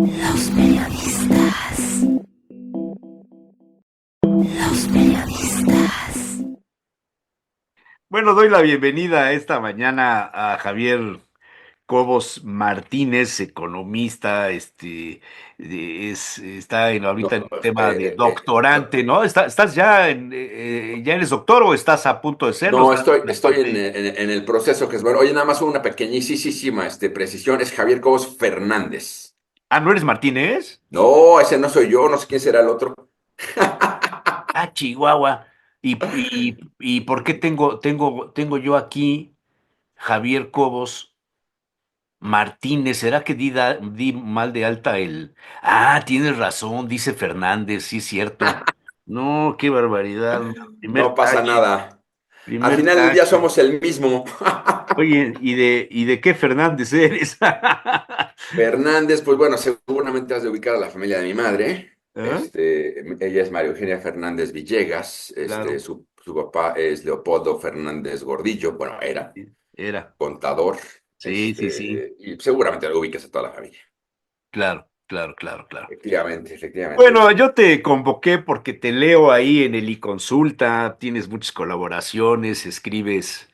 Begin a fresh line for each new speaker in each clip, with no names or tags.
Los periodistas. Los periodistas.
Bueno, doy la bienvenida esta mañana a Javier Cobos Martínez, economista, está ahorita en
No,
el tema de
no,
doctorante, ¿no? ¿Estás ya ya eres doctor o estás a punto de serlo?
no,
¿Estás
estoy,
en la
estoy en,
parte?
en el proceso que es bueno. Oye, nada más una pequeñísima precisión. Es Javier Cobos Fernández.
Ah, ¿no eres Martínez?
No, ese no soy yo, no sé quién será el otro.
Ah, Chihuahua. ¿Y por qué tengo yo aquí Javier Cobos Martínez? ¿Será que di mal de alta el... Ah, tienes razón, dice Fernández, sí es cierto. No, qué barbaridad.
No
Primer
pasa
tache,
nada. Al
primer
final del día
tache.
somos el mismo.
Oye, ¿y de qué Fernández eres?
Fernández, pues bueno, seguramente has de ubicar a la familia de mi madre.
¿Ah?
Ella es María Eugenia Fernández Villegas.
Claro,
Su papá es Leopoldo Fernández Gordillo. Bueno, era
sí, era.
contador.
Sí, sí, sí.
Y seguramente lo ubicas a toda la familia.
Claro, claro, claro, claro.
Efectivamente, efectivamente.
Bueno, yo te convoqué porque te leo ahí en el iConsulta, tienes muchas colaboraciones, escribes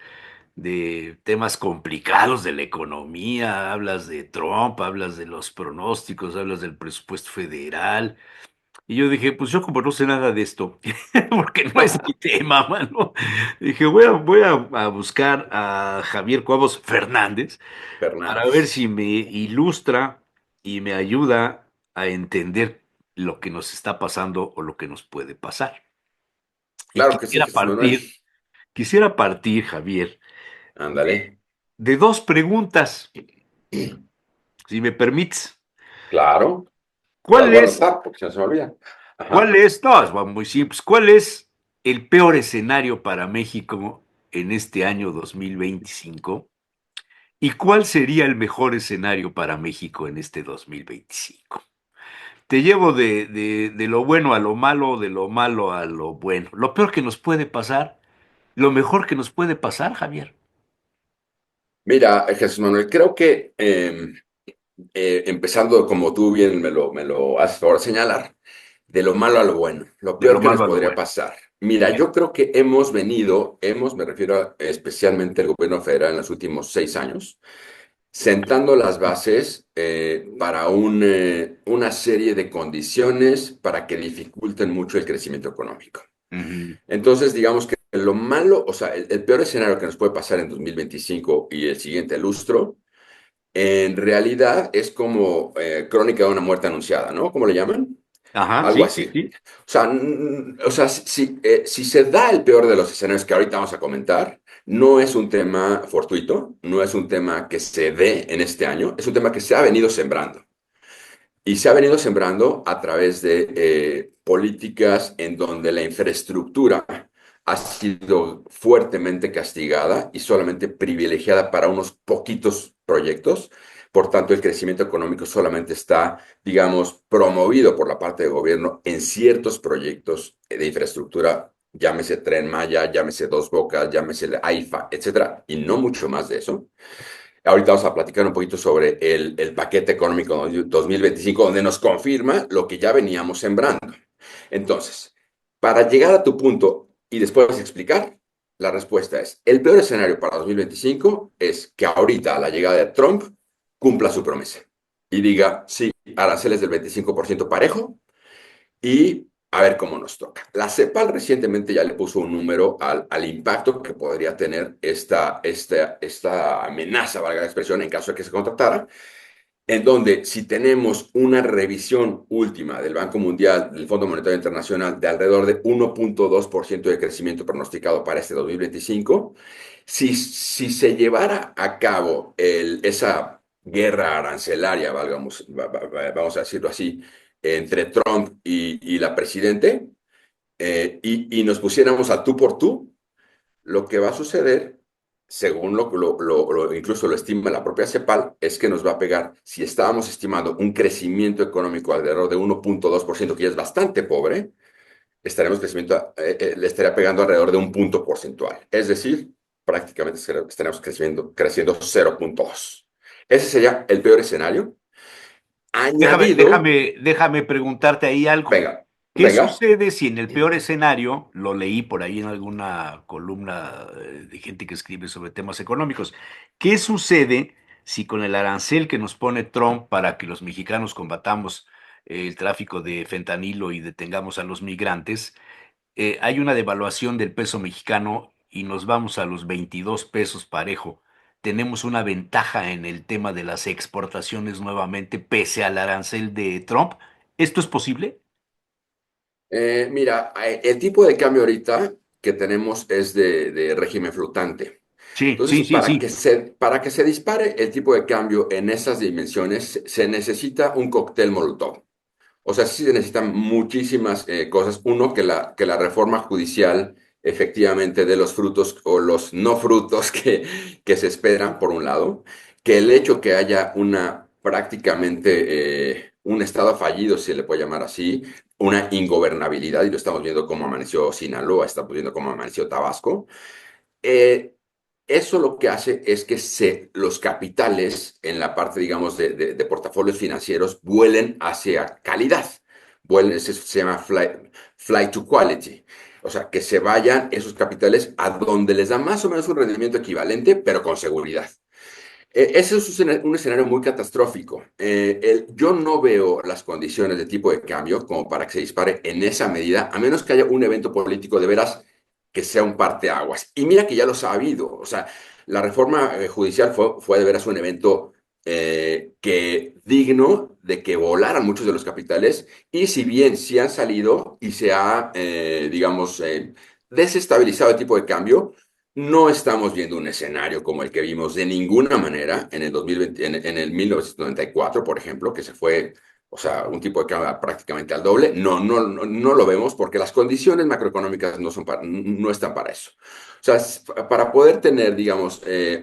de temas complicados de la economía, hablas de Trump, hablas de los pronósticos, hablas del presupuesto federal. Y yo dije, pues yo como no sé nada de esto, porque no es mi tema, mano. Dije, voy a buscar a Javier Cuavos Fernández para ver
Fernández.
si me ilustra y me ayuda a entender lo que nos está pasando o lo que nos puede pasar. Y
Claro que sí, Jesús Manuel.
quisiera partir, Javier,
Ándale.
de dos preguntas, si me permites.
Claro. Las
¿Cuál
voy a
es,
anotar porque si no se me olvida.
cuál
Ajá.
es, no, es muy simples, cuál es el peor escenario para México en este año 2025? ¿Y cuál sería el mejor escenario para México en este 2025? Te llevo de lo bueno a lo malo, de lo malo a lo bueno. Lo peor que nos puede pasar, lo mejor que nos puede pasar, Javier.
Mira, Jesús Manuel, creo que empezando como tú bien me lo has por señalar, de lo malo a lo bueno, lo
De
peor
lo
que nos
malo a lo
podría
bueno.
pasar. Mira,
Bien.
yo creo que me refiero especialmente al gobierno federal en los últimos 6 años, sentando las bases para una serie de condiciones para que dificulten mucho el crecimiento económico.
Ujú.
Entonces, digamos que lo malo, o sea, el peor escenario que nos puede pasar en 2025 y el siguiente lustro, en realidad es como crónica de una muerte anunciada, ¿no? ¿Cómo le llaman?
Ajá,
Algo
sí, sí,
así.
sí.
O sea, si se da el peor de los escenarios que ahorita vamos a comentar, no es un tema fortuito, no es un tema que se dé en este año, es un tema que se ha venido sembrando. Y se ha venido sembrando a través de políticas en donde la infraestructura ha sido fuertemente castigada y solamente privilegiada para unos poquitos proyectos. Por tanto, el crecimiento económico solamente está, digamos, promovido por la parte del gobierno en ciertos proyectos de infraestructura, llámese Tren Maya, llámese Dos Bocas, llámese el AIFA, etcétera, y no mucho más de eso. Ahorita vamos a platicar un poquito sobre el paquete económico 2025, donde nos confirma lo que ya veníamos sembrando. Entonces, para llegar a tu punto y después explicar, la respuesta es, el peor escenario para 2025 es que ahorita, a la llegada de Trump, cumpla su promesa y diga, sí, aranceles del 25% parejo, y a ver cómo nos toca. La CEPAL recientemente ya le puso un número al impacto que podría tener esta amenaza, valga la expresión, en caso de que se contratara, en donde si tenemos una revisión última del Banco Mundial, del Fondo Monetario Internacional, de alrededor de 1.2% de crecimiento pronosticado para este 2025, si se llevara a cabo esa guerra arancelaria, vamos a decirlo así, entre Trump y la presidente, y nos pusiéramos a tú por tú, lo que va a suceder, según incluso lo estima la propia CEPAL, es que nos va a pegar, si estábamos estimando un crecimiento económico alrededor de 1.2%, que ya es bastante pobre, le estaría pegando alrededor de un punto porcentual. Es decir, prácticamente estaremos creciendo 0.2. Ese sería el peor escenario. Añadido,
Déjame preguntarte ahí algo.
venga,
¿Qué
venga.
sucede si en el peor escenario, lo leí por ahí en alguna columna de gente que escribe sobre temas económicos, qué sucede si con el arancel que nos pone Trump para que los mexicanos combatamos el tráfico de fentanilo y detengamos a los migrantes, hay una devaluación del peso mexicano y nos vamos a los 22 pesos parejo? Tenemos una ventaja en el tema de las exportaciones nuevamente, pese al arancel de Trump. ¿Esto es posible?
Mira, el tipo de cambio ahorita que tenemos es de régimen flotante.
Sí,
Entonces,
sí, sí, sí.
para que se dispare el tipo de cambio en esas dimensiones, se necesita un cóctel Molotov. O sea, sí se necesitan muchísimas cosas. Uno, que la reforma judicial efectivamente dé los frutos o los no frutos que se esperan, por un lado. Que el hecho que haya una prácticamente un estado fallido, si se le puede llamar así, una ingobernabilidad, y lo estamos viendo cómo amaneció Sinaloa, estamos viendo cómo amaneció Tabasco. eh, Eso lo que hace es que los capitales en la parte, digamos, de portafolios financieros vuelen hacia calidad. Vuelen, se llama flight to quality. O sea, que se vayan esos capitales a donde les da más o menos un rendimiento equivalente, pero con seguridad. Ese es un escenario muy catastrófico. Yo no veo las condiciones de tipo de cambio como para que se dispare en esa medida, a menos que haya un evento político de veras que sea un parteaguas. Y mira que ya los ha habido. O sea, la reforma judicial fue de veras un evento que digno de que volaran muchos de los capitales. Y si bien sí han salido y se ha, digamos, desestabilizado el tipo de cambio, no estamos viendo un escenario como el que vimos de ninguna manera en el 2020, en el 1994, por ejemplo, que se fue, o sea, un tipo de cambio prácticamente al doble. No lo vemos porque las condiciones macroeconómicas no están para eso. O sea, para poder tener, digamos,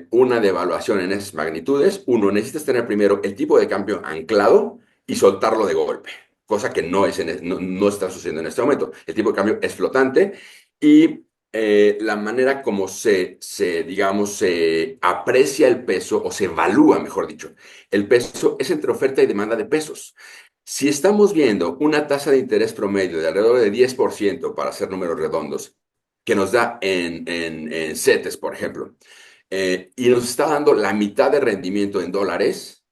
una devaluación en esas magnitudes, uno, necesitas tener primero el tipo de cambio anclado y soltarlo de golpe, cosa que no está sucediendo en este momento. El tipo de cambio es flotante y la manera como digamos, se aprecia el peso o se evalúa, mejor dicho, el peso es entre oferta y demanda de pesos. Si estamos viendo una tasa de interés promedio de alrededor de 10% para hacer números redondos, que nos da en CETES, por ejemplo, y nos está dando la mitad de rendimiento en dólares,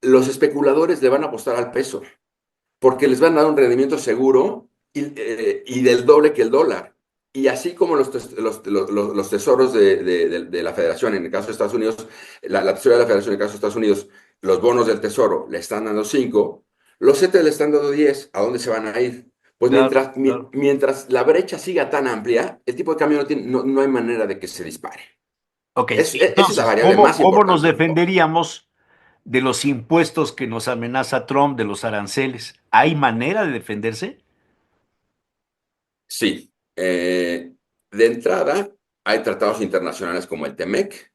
los especuladores le van a apostar al peso porque les van a dar un rendimiento seguro y del doble que el dólar. Y así como los tesoros de la Federación, en el caso de Estados Unidos, la tesorería de la Federación, en el caso de Estados Unidos, los bonos del Tesoro le están dando 5, los CETES le están dando 10. ¿A dónde se van a ir? Pues
Claro, claro.
mientras la brecha siga tan amplia, el tipo de cambio no hay manera de que se dispare.
Ok,
Esa es la
entonces,
variable más
cómo nos
importante.
defenderíamos de los impuestos que nos amenaza Trump, de los aranceles? ¿Hay manera de defenderse?
Sí. De entrada, hay tratados internacionales como el TEMEC,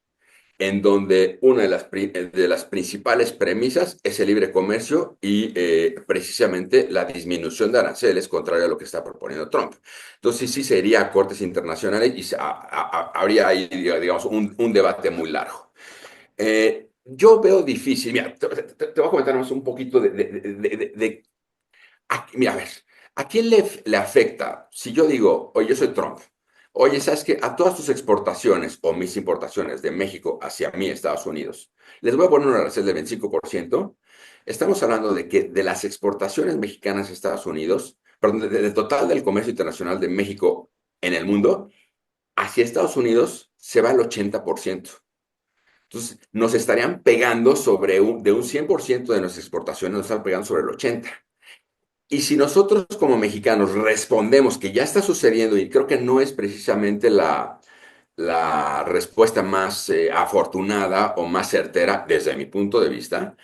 en donde una de las principales premisas es el libre comercio y precisamente la disminución de aranceles, contrario a lo que está proponiendo Trump. Entonces sí sería a cortes internacionales y habría ahí, digamos, un debate muy largo. Yo veo difícil, mira, te voy a comentar más un poquito mira, a ver, ¿a quién le afecta si yo digo, oye, yo soy Trump? Oye, ¿sabes qué? A todas tus exportaciones o mis importaciones de México hacia mí, Estados Unidos, les voy a poner un arancel del 25%. Estamos hablando de que de las exportaciones mexicanas a Estados Unidos, perdón, del total del comercio internacional de México en el mundo, hacia Estados Unidos se va el 80%. Entonces, nos estarían pegando de un 100% de nuestras exportaciones, nos están pegando sobre el 80%. Y si nosotros como mexicanos respondemos que ya está sucediendo y creo que no es precisamente la respuesta más afortunada o más certera desde mi punto de vista,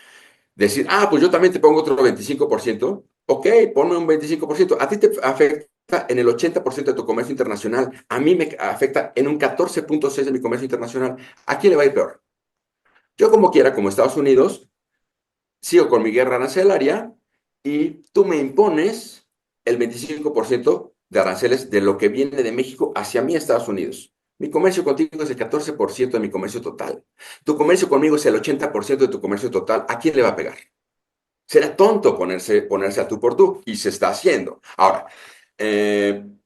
decir, pues yo también te pongo otro 25%, ok, ponme un 25%, a ti te afecta en el 80% de tu comercio internacional, a mí me afecta en un 14,6% de mi comercio internacional, ¿a quién le va a ir peor? Yo como quiera, como Estados Unidos, sigo con mi guerra arancelaria y tú me impones el 25% de aranceles de lo que viene de México hacia mí, Estados Unidos. Mi comercio contigo es el 14% de mi comercio total. Tu comercio conmigo es el 80% de tu comercio total. ¿A quién le va a pegar? Será tonto ponerse a tú por tú, y se está haciendo. Ahora,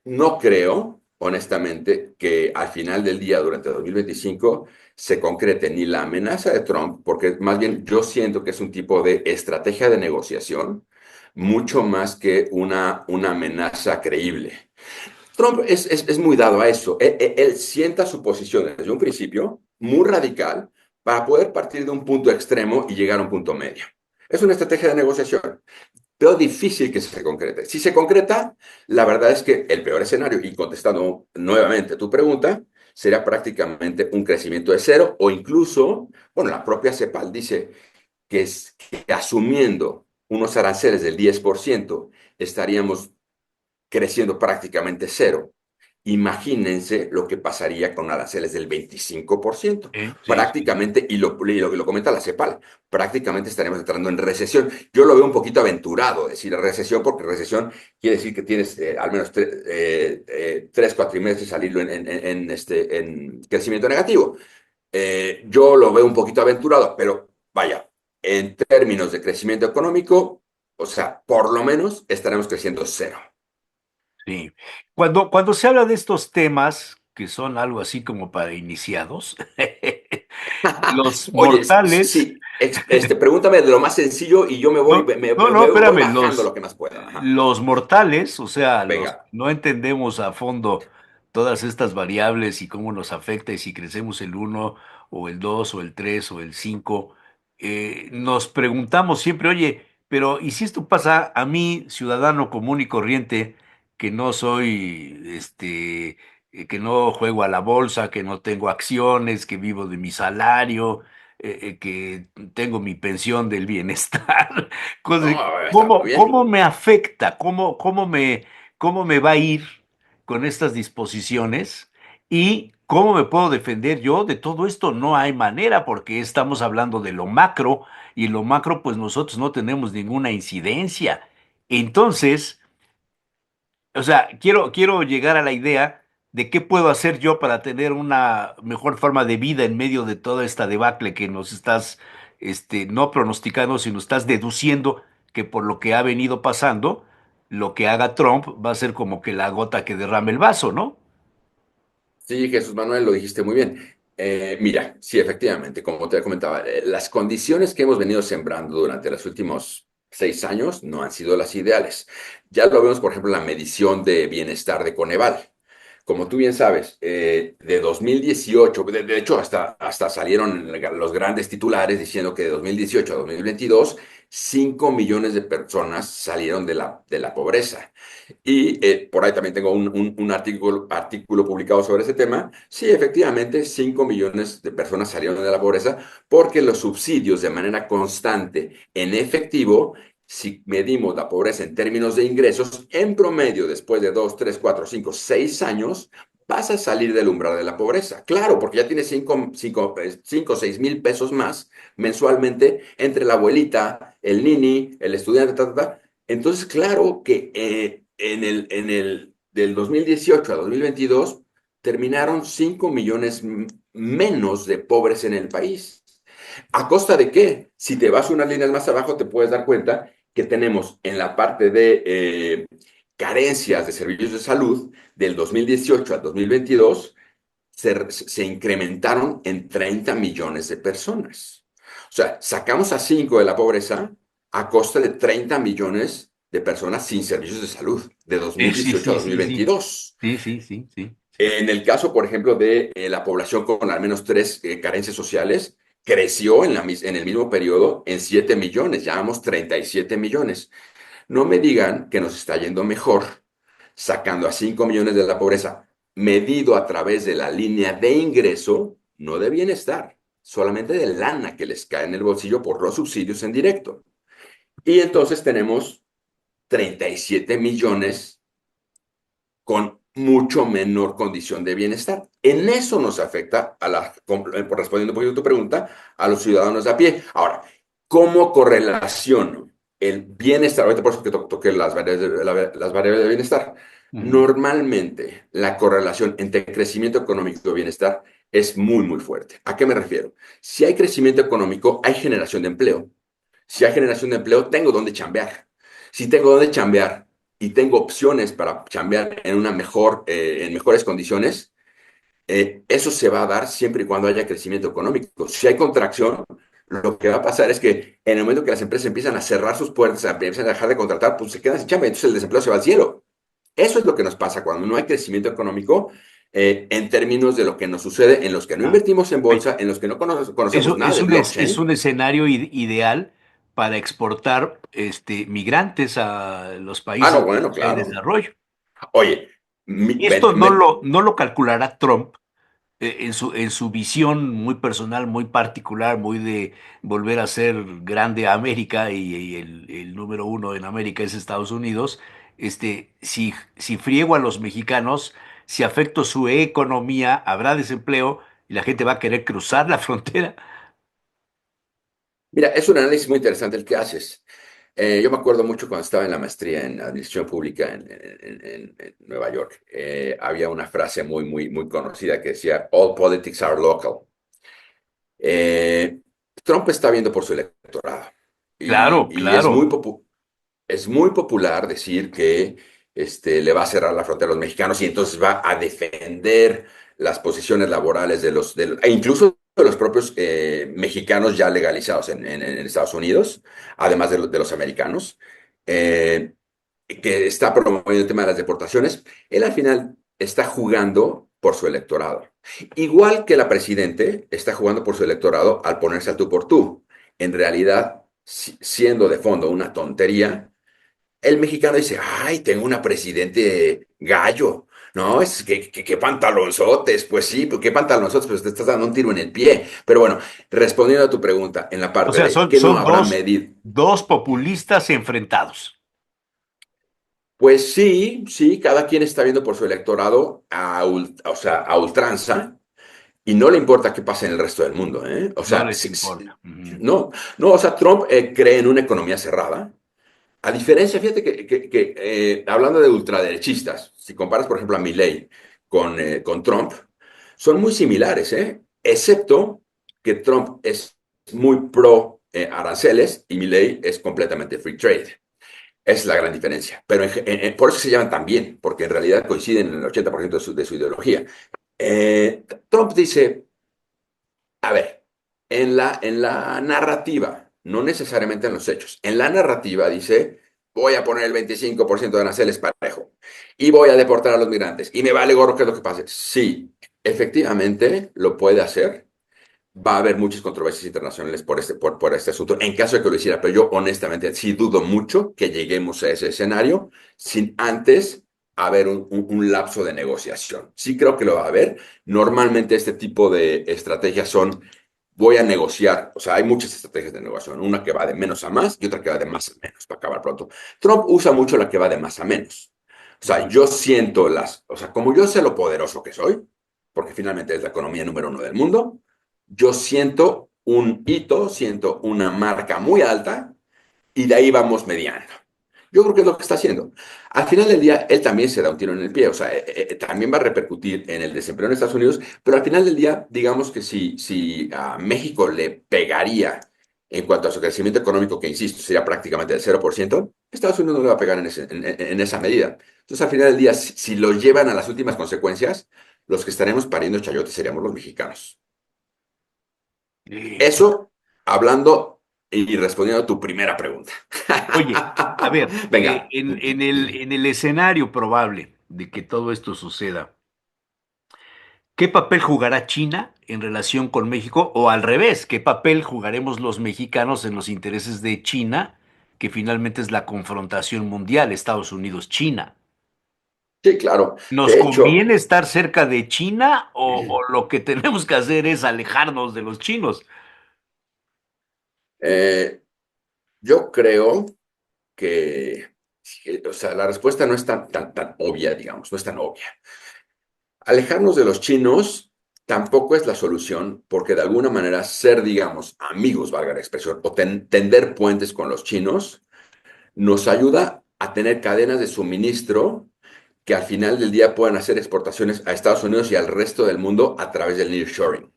no creo, honestamente, que al final del día, durante 2025, se concrete ni la amenaza de Trump, porque más bien yo siento que es un tipo de estrategia de negociación, mucho más que una amenaza creíble. Trump es muy dado a eso. Él sienta su posición desde un principio muy radical para poder partir de un punto extremo y llegar a un punto medio. Es una estrategia de negociación, pero difícil que se concrete. Si se concreta, la verdad es que el peor escenario, y contestando nuevamente tu pregunta, sería prácticamente un crecimiento de cero, o incluso, bueno, la propia CEPAL dice que asumiendo unos aranceles del 10%, estaríamos creciendo prácticamente cero. Imagínense lo que pasaría con aranceles del 25%.
Sí, sí.
Prácticamente, y lo comenta la CEPAL, prácticamente estaremos entrando en recesión. Yo lo veo un poquito aventurado decir recesión, porque recesión quiere decir que tienes al menos tres cuatrimestres salirlo en crecimiento negativo. Yo lo veo un poquito aventurado, pero vaya, en términos de crecimiento económico, o sea, por lo menos estaremos creciendo cero.
Sí. Cuando se habla de estos temas, que son algo así como para iniciados, los
Oye,
mortales,
sí, pregúntame de lo más sencillo y yo me voy,
no,
me, me-
no,
me
no,
voy
espérame,
bajando lo que más pueda. Ajá.
los mortales, o sea, los que
Venga.
no entendemos a fondo todas estas variables y cómo nos afecta y si crecemos el uno o el 2 o el 3 o el 5, nos preguntamos siempre, oye, pero ¿y si esto pasa a mí, ciudadano común y corriente, que no soy, que no juego a la bolsa, que no tengo acciones, que vivo de mi salario, que tengo mi pensión del bienestar?
No, está muy
¿Cómo
bien.
me afecta? ¿Cómo me va a ir con estas disposiciones? ¿Y cómo me puedo defender yo de todo esto? No hay manera, porque estamos hablando de lo macro, y en lo macro, pues nosotros no tenemos ninguna incidencia. Entonces, o sea, quiero llegar a la idea de qué puedo hacer yo para tener una mejor forma de vida en medio de toda esta debacle que nos estás, no pronosticando, sino estás deduciendo que por lo que ha venido pasando, lo que haga Trump va a ser como que la gota que derrame el vaso, ¿no?
Sí, Jesús Manuel, lo dijiste muy bien. Mira, sí, efectivamente, como te comentaba, las condiciones que hemos venido sembrando durante los últimos 6 años no han sido las ideales. Ya lo vemos, por ejemplo, en la medición de bienestar de Coneval. Como tú bien sabes, de 2018, de hecho, hasta salieron los grandes titulares diciendo que de 2018 a 2022, 5 millones de personas salieron de la pobreza. Y por ahí también tengo un artículo publicado sobre ese tema. Sí, efectivamente, 5 millones de personas salieron de la pobreza porque los subsidios de manera constante en efectivo, si medimos la pobreza en términos de ingresos, en promedio, después de 2, 3, 4, 5, 6 años, vas a salir del umbral de la pobreza. Claro, porque ya tienes 6,000 pesos más mensualmente entre la abuelita, el nini, el estudiante, ta, ta, ta. Entonces, claro que del 2018 a 2022 terminaron 5 millones menos de pobres en el país. ¿A costa de qué? Si te vas unas líneas más abajo, te puedes dar cuenta que tenemos en la parte de carencias de servicios de salud del 2018 al 2022, se incrementaron en 30 millones de personas. O sea, sacamos a 5 de la pobreza a costa de 30 millones de personas sin servicios de salud de
Sí,
2018 a
sí, sí, sí.
2022.
Sí, sí, sí, sí, sí.
En el caso, por ejemplo, de la población con al menos tres carencias sociales, creció en el mismo periodo en 7 millones, ya vamos 37 millones. No me digan que nos está yendo mejor sacando a 5 millones de la pobreza, medido a través de la línea de ingreso, no de bienestar, solamente de lana que les cae en el bolsillo por los subsidios en directo. Y entonces tenemos 37 millones con mucho menor condición de bienestar. En eso nos afecta, respondiendo un poquito a tu pregunta, a los ciudadanos de a pie. Ahora, ¿cómo correlaciono el bienestar? Ahorita por eso que toqué las variables de bienestar.
Ujú.
Normalmente, la correlación entre crecimiento económico y bienestar es muy, muy fuerte. ¿A qué me refiero? Si hay crecimiento económico, hay generación de empleo. Si hay generación de empleo, tengo dónde chambear. Si tengo dónde chambear y tengo opciones para chambear en en mejores condiciones, eso se va a dar siempre y cuando haya crecimiento económico. Si hay contracción, lo que va a pasar es que en el momento que las empresas empiezan a cerrar sus puertas, empiezan a dejar de contratar, pues se quedan sin chamba, entonces el desempleo se va al cielo. Eso es lo que nos pasa cuando no hay crecimiento económico, en términos de lo que nos sucede en los que no
Ah,
invertimos en
oye,
bolsa, en los que no conocemos
eso
nada de
es
blockchain.
un escenario ideal para exportar migrantes a los
Ah, no,
países
bueno,
en
claro.
desarrollo.
Oye,
Y esto no lo calculará Trump en su visión muy personal, muy particular, muy de volver a ser grande a América y el número uno en América es Estados Unidos. Si friego a los mexicanos, si afecto su economía, habrá desempleo y la gente va a querer cruzar la frontera.
Mira, es un análisis muy interesante el que haces. Yo me acuerdo mucho cuando estaba en la maestría en administración pública en Nueva York. Había una frase muy conocida que decía, All politics are local. Eh, Trump está viendo por su electorado
Claro,
y es
claro.
es muy popular decir que le va a cerrar la frontera a los mexicanos y entonces va a defender las posiciones laborales e incluso de los propios mexicanos ya legalizados en Estados Unidos, además de los americanos, eh, que está promoviendo el tema de las deportaciones. Él al final está jugando por su electorado. Igual que la presidente está jugando por su electorado al ponerse al tú por tú. En realidad, siendo de fondo una tontería, el mexicano dice, ay, tengo una presidente gallo. No, es que pantalonzotes, pues sí, pues qué pantalonzotes, pues te estás dando un tiro en el pie. Pero bueno, respondiendo a tu pregunta, en la
O
parte
sea,
de que no
son
habrá medido.
dos populistas enfrentados.
Pues sí, sí, cada quien está viendo por su electorado o sea, a ultranza y no le importa qué pase en el resto del mundo, ¿eh? O
No
sea,
les importa. Ujú.
no, no, o sea, Trump cree en una economía cerrada. A diferencia, fíjate hablando de ultraderechistas, si comparas, por ejemplo, a Milley con Trump, son muy similares, ¿eh? Excepto que Trump es muy pro aranceles y Milley es completamente free trade. Es la gran diferencia. Pero por eso se llaman tan bien, porque en realidad coinciden en el 80% de su ideología. Trump dice, a ver, en la narrativa, no necesariamente en los hechos, en la narrativa dice, voy a poner el 25% de aranceles parejo y voy a deportar a los migrantes y me vale gorro qué es lo que pase. Sí, efectivamente lo puede hacer. Va a haber muchas controversias internacionales por este asunto, en caso de que lo hiciera, pero yo honestamente sí dudo mucho que lleguemos a ese escenario sin antes haber un lapso de negociación. Sí creo que lo va a haber. Normalmente este tipo de estrategias son, voy a negociar, o sea, hay muchas estrategias de negociación, una que va de menos a más y otra que va de más a menos, para acabar pronto. Trump usa mucho la que va de más a menos. O sea,
Ujú.
yo siento o sea, como yo sé lo poderoso que soy, porque finalmente es la economía número uno del mundo, yo siento un hito, siento una marca muy alta y de ahí vamos mediando. Yo creo que es lo que está haciendo. Al final del día, él también se da un tiro en el pie, o sea, también va a repercutir en el desempleo en Estados Unidos, pero al final del día, digamos que si a México le pegaría en cuanto a su crecimiento económico, que insisto, sería prácticamente del 0%, Estados Unidos no le va a pegar en esa medida. Entonces, al final del día, si lo llevan a las últimas consecuencias, los que estaremos pariendo chayotes seríamos los mexicanos.
Eh,
Eso hablando y respondiendo a tu primera pregunta.
Oye, a ver,
Venga.
en el escenario probable de que todo esto suceda, ¿qué papel jugará China en relación con México? O al revés, ¿qué papel jugaremos los mexicanos en los intereses de China, que finalmente es la confrontación mundial, Estados Unidos-China?
Sí, claro.
¿Nos
De hecho,
conviene estar cerca de China o lo que tenemos que hacer es alejarnos de los chinos?
eh, yo creo o sea, la respuesta no es tan obvia, digamos, no es tan obvia. Alejarnos de los chinos tampoco es la solución, porque de alguna manera ser, digamos, amigos, valga la expresión, o tender puentes con los chinos, nos ayuda a tener cadenas de suministro que al final del día puedan hacer exportaciones a Estados Unidos y al resto del mundo a través del nearshoring.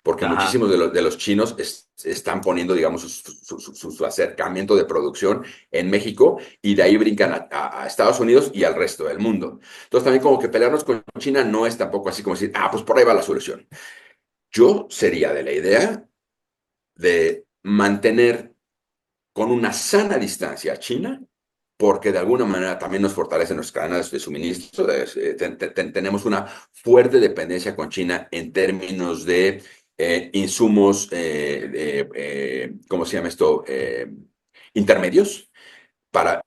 porque
Ajá,
muchísimos de los chinos están poniendo, digamos, su acercamiento de producción en México y de ahí brincan a Estados Unidos y al resto del mundo. Entonces también como que pelearnos con China no es tampoco así como decir, pues por ahí va la solución. Yo sería de la idea de mantener con una sana distancia a China, porque de alguna manera también nos fortalecen nuestras cadenas de suministro. Tenemos una fuerte dependencia con China en términos de insumos, ¿cómo se llama esto? Intermedios para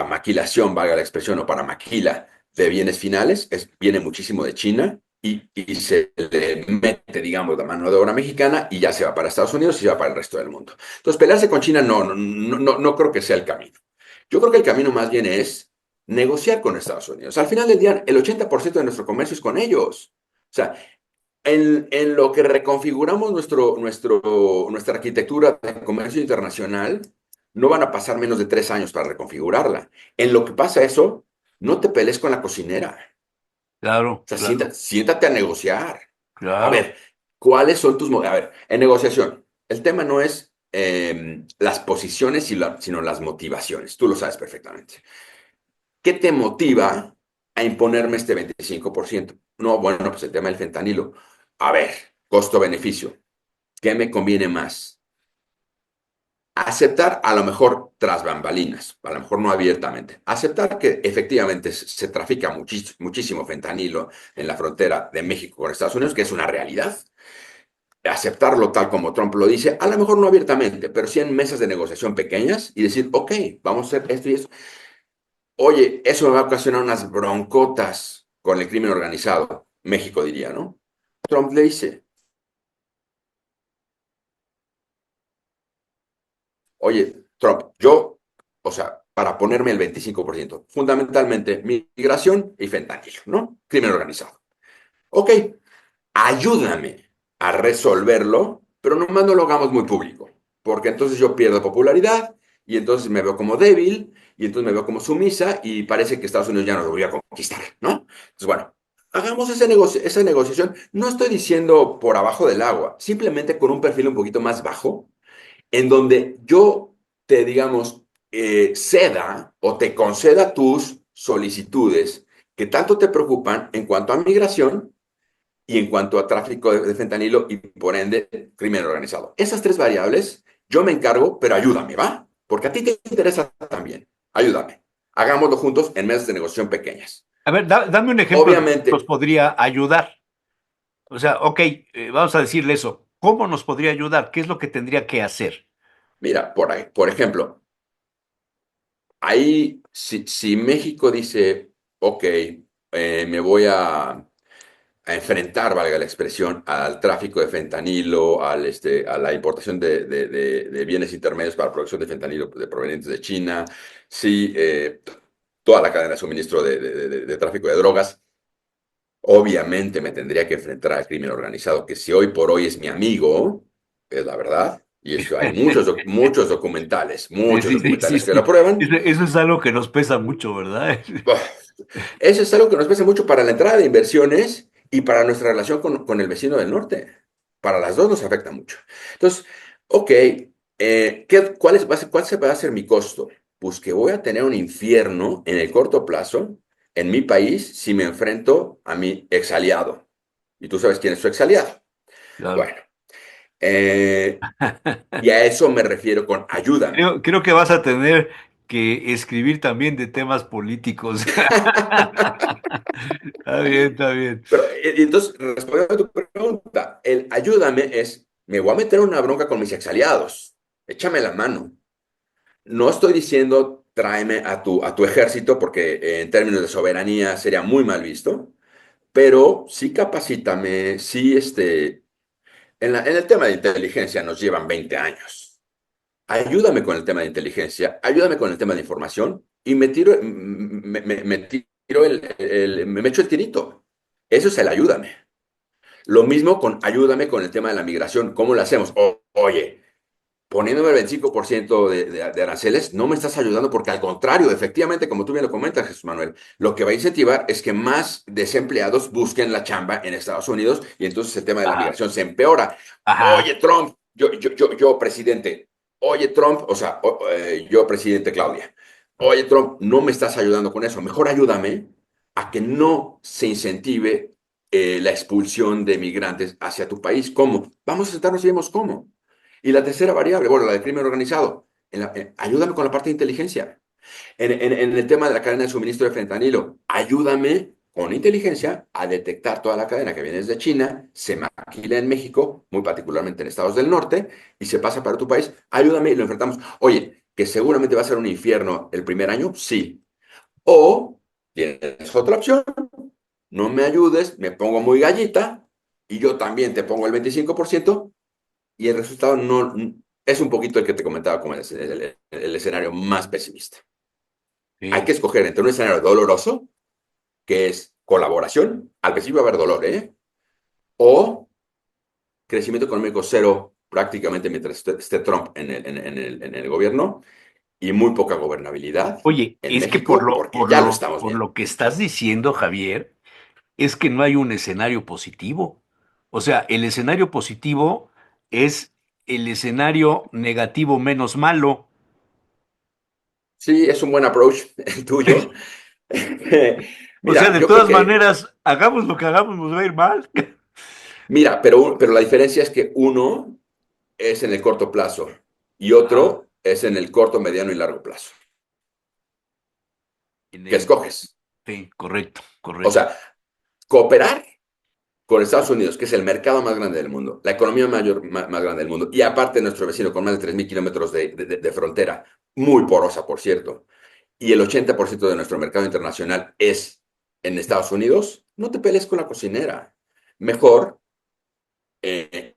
maquilación, valga la expresión, o para maquila de bienes finales, viene muchísimo de China y se le mete, digamos, la mano de obra mexicana y ya se va para Estados Unidos y se va para el resto del mundo. Entonces, pelearse con China no creo que sea el camino. Yo creo que el camino más bien es negociar con Estados Unidos. Al final del día, el 80% de nuestro comercio es con ellos. O sea, en lo que reconfiguramos nuestra arquitectura de comercio internacional, no van a pasar menos de 3 años para reconfigurarla. En lo que pasa eso, no te pelees con la cocinera.
claro,
O sea,
claro,
siéntate a negociar. A
claro.
ver, ¿cuáles son tus... A ver, en negociación, el tema no es las posiciones, sino las motivaciones. Tú lo sabes perfectamente. ¿Qué te motiva a imponerme este 25%? No, bueno, pues el tema del fentanilo. A ver, costo-beneficio. ¿Qué me conviene más? Aceptar, a lo mejor tras bambalinas, a lo mejor no abiertamente, aceptar que efectivamente se trafica muchísimo fentanilo en la frontera de México con Estados Unidos, que es una realidad. Aceptarlo tal como Trump lo dice, a lo mejor no abiertamente, pero sí en mesas de negociación pequeñas y decir, ok, vamos a hacer esto y esto. Oye, eso me va a ocasionar unas broncotas con el crimen organizado. México diría, ¿no? Trump le dice, oye, Trump, o sea, para ponerme el 25%, fundamentalmente migración y fentanilo, ¿no? Crimen organizado. Ok, ayúdame a resolverlo, pero nomás no lo hagamos muy público, porque entonces yo pierdo popularidad y entonces me veo como débil y entonces me veo como sumisa y parece que Estados Unidos ya nos voy a conquistar, ¿no? Entonces, bueno, hagamos esa negociación. No estoy diciendo por abajo del agua, simplemente con un perfil un poquito más bajo, en donde yo te, digamos, ceda o te conceda tus solicitudes que tanto te preocupan en cuanto a migración y en cuanto a tráfico de fentanilo y por ende crimen organizado. Esas tres variables yo me encargo, pero ayúdame, ¿va? Porque a ti te interesa también. Ayúdame. Hagámoslo juntos en mesas de negociación pequeñas.
A ver, dame un ejemplo de cómo nos
Obviamente,
podría ayudar. O sea, ok, vamos a decirle eso. ¿Cómo nos podría ayudar? ¿Qué es lo que tendría que hacer?
mira, por ahí, por ejemplo, ahí si México dice, ok, me voy a enfrentar, valga la expresión, al tráfico de fentanilo, a la importación de bienes intermedios para producción de fentanilo de provenientes de China, sí, toda la cadena de suministro de tráfico de drogas. Obviamente me tendría que enfrentar al crimen organizado, que si hoy por hoy es mi amigo, es la verdad, y eso hay
Sí,
muchos
sí, sí, sí,
documentales que
sí.
lo prueban.
Eso es algo que nos pesa mucho, ¿verdad?
Eso es algo que nos pesa mucho para la entrada de inversiones y para nuestra relación con el vecino del norte. Para las dos nos afecta mucho. Entonces, ok, cuál se va a ser mi costo? Pues que voy a tener un infierno en el corto plazo en mi país si me enfrento a mi exaliado. Y tú sabes quién es su exaliado.
Claro.
Bueno, eh, y a eso me refiero con ayúdame.
Creo que vas a tener que escribir también de temas políticos. Está bien, está bien.
Pero entonces, respondiendo a tu pregunta, el ayúdame es, me voy a meter en una bronca con mis exaliados, échame la mano. No estoy diciendo tráeme a tu ejército, porque en términos de soberanía sería muy mal visto, pero sí capacítame, sí, en el tema de inteligencia nos llevan 20 años. Ayúdame con el tema de inteligencia, ayúdame con el tema de información y me tiro me echo el tirito. Eso es el ayúdame. Lo mismo con ayúdame con el tema de la migración. ¿Cómo lo hacemos? Oye, poniéndome el 25% de aranceles, no me estás ayudando porque al contrario, efectivamente, como tú bien lo comentas, Jesús Manuel, lo que va a incentivar es que más desempleados busquen la chamba en Estados Unidos y entonces el tema de la
Ajá,
migración se empeora.
ajá.
Oye, Trump, yo, presidente, oye, Trump, o sea, yo, presidente Claudia, oye, Trump, no me estás ayudando con eso, mejor ayúdame a que no se incentive la expulsión de migrantes hacia tu país. ¿Cómo? Vamos a sentarnos y vemos cómo. Y la tercera variable, bueno, la del crimen organizado. Ayúdame con la parte de inteligencia. En el tema de la cadena de suministro de fentanilo, ayúdame con inteligencia a detectar toda la cadena que viene desde China, se maquila en México, muy particularmente en estados del norte, y se pasa para tu país. Ayúdame y lo enfrentamos. Oye, que seguramente va a ser un infierno el primer año, sí. O tienes otra opción, no me ayudes, me pongo muy gallita y yo también te pongo el 25% y el resultado no es un poquito el que te comentaba como el escenario más pesimista. Hay
Sí.
que escoger entre un escenario doloroso, que es colaboración, al principio va a haber dolor, ¿eh? O crecimiento económico cero prácticamente mientras esté Trump en el gobierno y muy poca gobernabilidad
Oye,
en
es que por
México,
lo,
porque
por
ya lo
lo,
estamos
por
viendo.
lo que estás diciendo, Javier, es que no hay un escenario positivo. O sea, el escenario positivo es el escenario negativo menos malo.
Sí, es un buen approach el tuyo.
O sea,
Mira,
de
yo creo
todas
que,
maneras, hagamos lo que hagamos, nos va a ir mal.
mira, pero la diferencia es que uno es en el corto plazo y
Ajá.
otro es en el corto, mediano y largo plazo.
En
¿Qué
el,
escoges?
sí, correcto,
O
correcto.
sea, cooperar con Estados Unidos, que es el mercado más grande del mundo, la economía más grande del mundo, y aparte nuestro vecino con más de 3.000 kilómetros de frontera, muy porosa, por cierto, y el 80% de nuestro mercado internacional es en Estados Unidos, no te pelees con la cocinera. Mejor eh,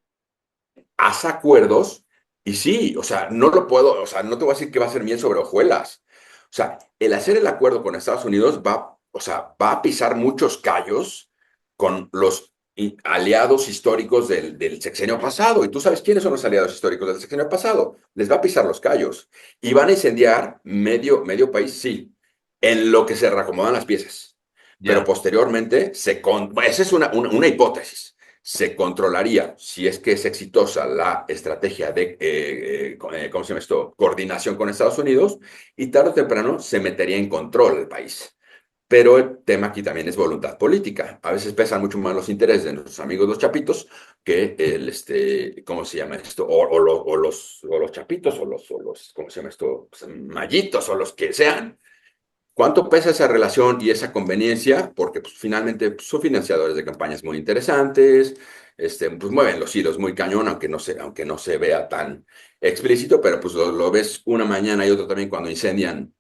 haz acuerdos y sí, o sea, no lo puedo, o sea, no te voy a decir que va a ser miel sobre hojuelas. O sea, el hacer el acuerdo con Estados Unidos va, o sea, va a pisar muchos callos con los aliados históricos del sexenio pasado. Y tú sabes quiénes son los aliados históricos del sexenio pasado. Les va a pisar los callos. Y van a incendiar medio país, sí, en lo que se reacomodan las piezas. Pero
Ya.
posteriormente, esa es una hipótesis, se controlaría, si es que es exitosa la estrategia de, ¿cómo se llama esto? Coordinación con Estados Unidos, y tarde o temprano se metería en control el país. Pero el tema aquí también es voluntad política. A veces pesan mucho más los intereses de nuestros amigos los chapitos que ¿cómo se llama esto? O los chapitos, ¿cómo se llama esto? Pues, mallitos, o los que sean. ¿Cuánto pesa esa relación y esa conveniencia? Porque pues, finalmente pues, son financiadores de campañas muy interesantes, pues mueven los hilos muy cañón, aunque no se vea tan explícito, pero pues lo ves una mañana y otra también cuando incendian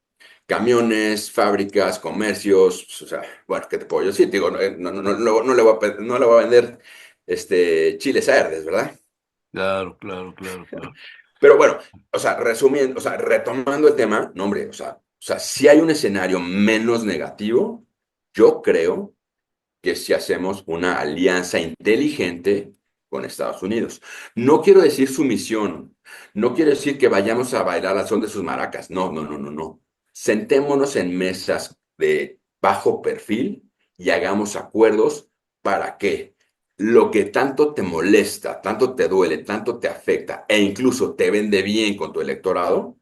camiones, fábricas, comercios, pues, o sea, bueno, ¿qué te puedo decir? Digo, no le voy a vender chiles verdes, ¿verdad?
Claro, claro, claro, claro.
Pero bueno, o sea, resumiendo, o sea, retomando el tema, no, hombre, o sea, si hay un escenario menos negativo, yo creo que si hacemos una alianza inteligente con Estados Unidos. No quiero decir sumisión, no quiero decir que vayamos a bailar al son de sus maracas, no, no, no, no, no. Sentémonos en mesas de bajo perfil y hagamos acuerdos para que lo que tanto te molesta, tanto te duele, tanto te afecta e incluso te vende bien con tu electorado,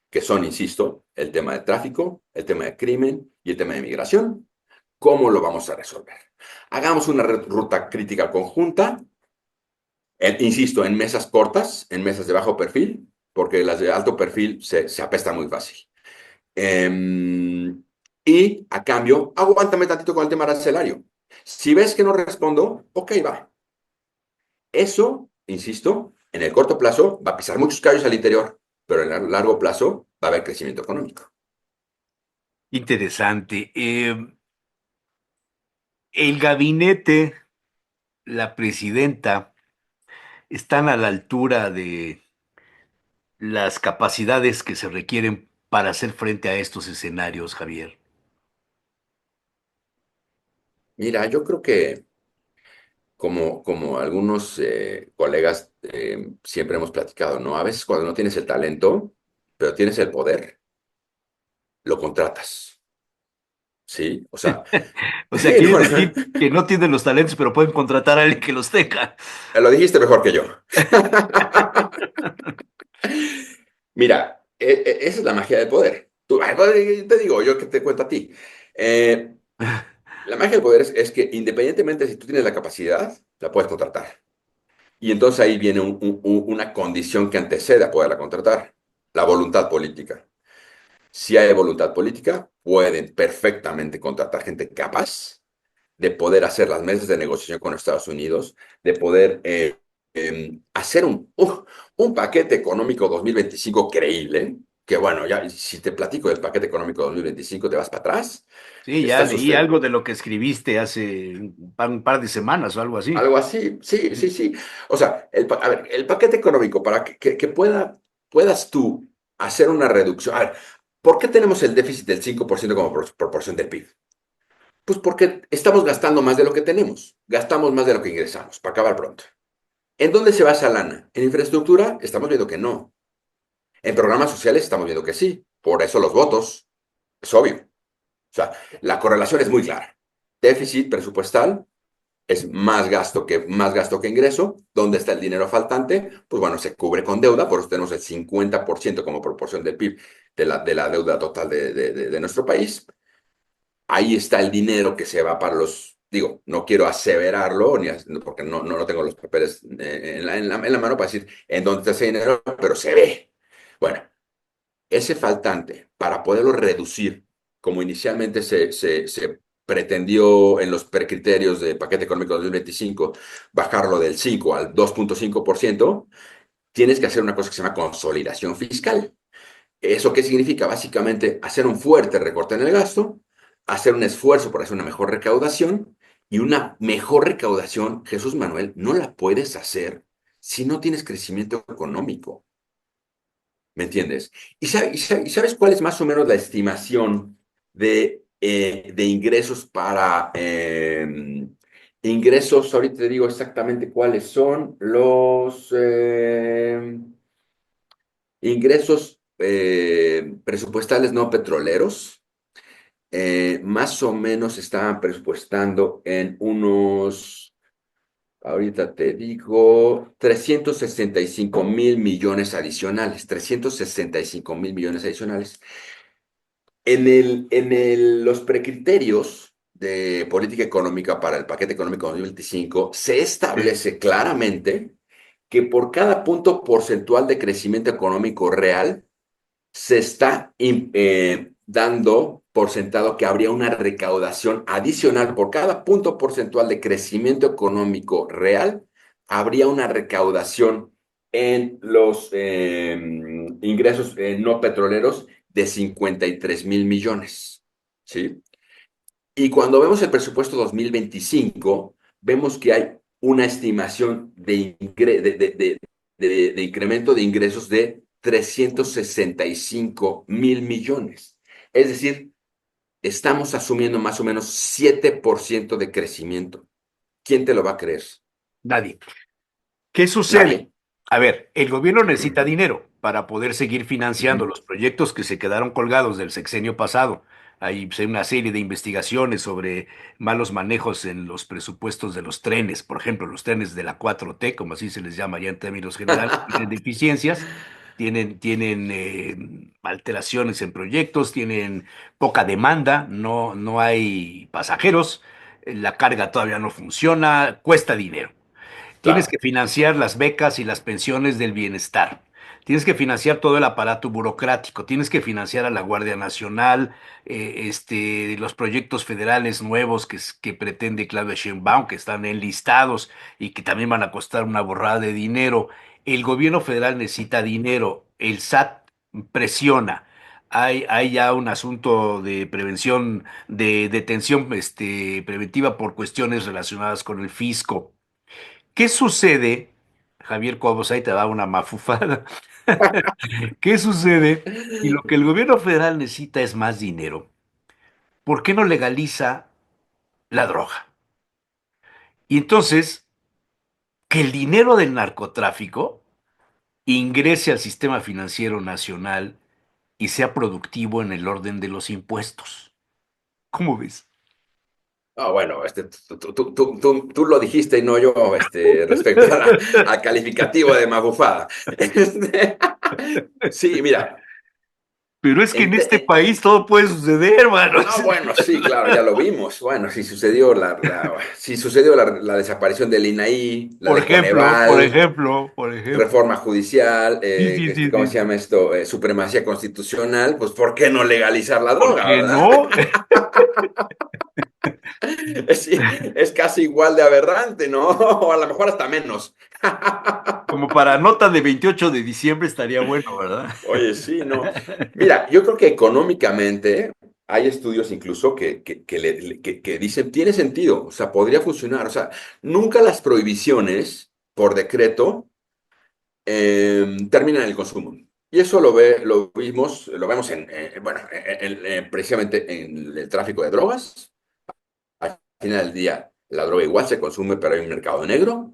que son, insisto, el tema de tráfico, el tema de crimen y el tema de migración, ¿cómo lo vamos a resolver? Hagamos una ruta crítica conjunta, insisto, en mesas cortas, en mesas de bajo perfil, porque las de alto perfil se apestan muy fácil. Y a cambio, aguántame tantito con el tema arancelario. Si ves que no respondo, ok, va. Eso, insisto, en el corto plazo va a pisar muchos callos al interior, pero en el largo plazo va a haber crecimiento económico.
Interesante. El gabinete, la presidenta, están a la altura de las capacidades que se requieren para hacer frente a estos escenarios, Javier.
Mira, yo creo que como algunos colegas siempre hemos platicado, ¿no? A veces cuando no tienes el talento, pero tienes el poder, lo contratas, ¿sí? O sea,
O sea,
no,
quieres
no,
decir que no tienen los talentos, pero pueden contratar a alguien que los tenga.
lo dijiste mejor que yo. Mira, esa es la magia del poder. Te digo, yo que te cuento a ti. Eh, la magia del poder es que independientemente si tú tienes la capacidad, la puedes contratar. Y entonces ahí viene una condición que antecede a poderla contratar, la voluntad política. Si hay voluntad política, pueden perfectamente contratar gente capaz de poder hacer las mesas de negociación con Estados Unidos, de poder hacer un paquete económico 2025 creíble, que bueno, ya si te platico del paquete económico 2025 te vas para atrás,
Sí, ya
está
leí
sustentado.
algo de lo que escribiste hace un par de semanas o algo así.
Algo así, sí, sí, sí. O sea, a ver, el paquete económico para que puedas tú hacer una reducción. A ver, ¿por qué tenemos el déficit del 5% como proporción del PIB? Pues porque estamos gastando más de lo que tenemos, gastamos más de lo que ingresamos, para acabar pronto. ¿En dónde se va esa lana? ¿En infraestructura? Estamos viendo que no. En programas sociales estamos viendo que sí. Por eso los votos, es obvio. O sea, la correlación es muy clara. Déficit presupuestal es más gasto que ingreso. ¿Dónde está el dinero faltante? Pues bueno, se cubre con deuda, por eso tenemos el 50% como proporción del PIB de la deuda total de nuestro país. Ahí está el dinero que se va para los, digo, no quiero aseverarlo, porque no tengo los papeles en la mano para decir en dónde está ese dinero, pero se ve. Bueno, ese faltante, para poderlo reducir, como inicialmente se pretendió en los precriterios de paquete económico 2025, bajarlo del 5 al 2,5%, tienes que hacer una cosa que se llama consolidación fiscal. ¿Eso qué significa? Básicamente hacer un fuerte recorte en el gasto, hacer un esfuerzo por hacer una mejor recaudación, y una mejor recaudación, Jesús Manuel, no la puedes hacer si no tienes crecimiento económico. ¿Me entiendes? ¿Y sabes cuál es más o menos la estimación de ingresos para ingresos? Ahorita te digo exactamente cuáles son los ingresos presupuestales no petroleros. Más o menos estaban presupuestando en unos, ahorita te digo, 365,000 millones adicionales, 365,000 millones adicionales. Los precriterios de política económica para el paquete económico 2025 se establece claramente que por cada punto porcentual de crecimiento económico real se está dando por sentado que habría una recaudación adicional por cada punto porcentual de crecimiento económico real, habría una recaudación en los ingresos no petroleros de 53,000 millones. ¿Sí? Y cuando vemos el presupuesto 2025, vemos que hay una estimación de incremento de ingresos de 365,000 millones. Es decir, estamos asumiendo más o menos 7% de crecimiento. ¿Quién te lo va a creer?
Nadie. ¿Qué sucede?
Nadie.
A ver, el gobierno necesita dinero para poder seguir financiando
Ujú.
los proyectos que se quedaron colgados del sexenio pasado. Hay pues, una serie de investigaciones sobre malos manejos en los presupuestos de los trenes, por ejemplo, los trenes de la 4T, como así se les llama ya en términos generales, tienen deficiencias, tienen alteraciones en proyectos, tienen poca demanda, no hay pasajeros, la carga todavía no funciona, cuesta dinero. Tienes que
Claro,
financiar las becas y las pensiones del bienestar. Tienes que financiar todo el aparato burocrático. Tienes que financiar a la Guardia Nacional, los proyectos federales nuevos que pretende Claudia Sheinbaum, que están enlistados y que también van a costar una borrada de dinero. El gobierno federal necesita dinero. El SAT presiona. Hay ya un asunto de prevención, de detención, preventiva por cuestiones relacionadas con el fisco. ¿Qué sucede? Javier Cobos, ahí te da una mafufada. ¿Qué sucede? Y lo que el gobierno federal necesita es más dinero. ¿Por qué no legaliza la droga? Y entonces que el dinero del narcotráfico ingrese al sistema financiero nacional y sea productivo en el orden de los impuestos. ¿Cómo ves?
Ah, bueno, tú lo dijiste y no yo, respecto a al calificativo de magufada. Este, sí, mira,
Pero es que
en
en este
te-
país todo puede suceder, hermano.
no, bueno, sí, claro, ya lo vimos. Bueno, si sucedió la desaparición del INAI, la de
Por
Coneval,
ejemplo, por ejemplo.
reforma judicial,
Sí, sí, sí,
¿cómo
sí,
se
sí.
llama esto? Supremacía constitucional, pues ¿por qué no legalizar la
¿Por
droga,
qué
verdad?
no?
Sí, es casi igual de aberrante, ¿no? O a lo mejor hasta menos.
Como para nota de 28 de diciembre estaría bueno, ¿verdad?
Oye, sí, no. Mira, yo creo que económicamente hay estudios incluso que dicen, tiene sentido, o sea, podría funcionar. O sea, nunca las prohibiciones por decreto terminan el consumo. Y eso lo vemos bueno, precisamente en el tráfico de drogas. Al final del día, la droga igual se consume, pero hay un mercado negro.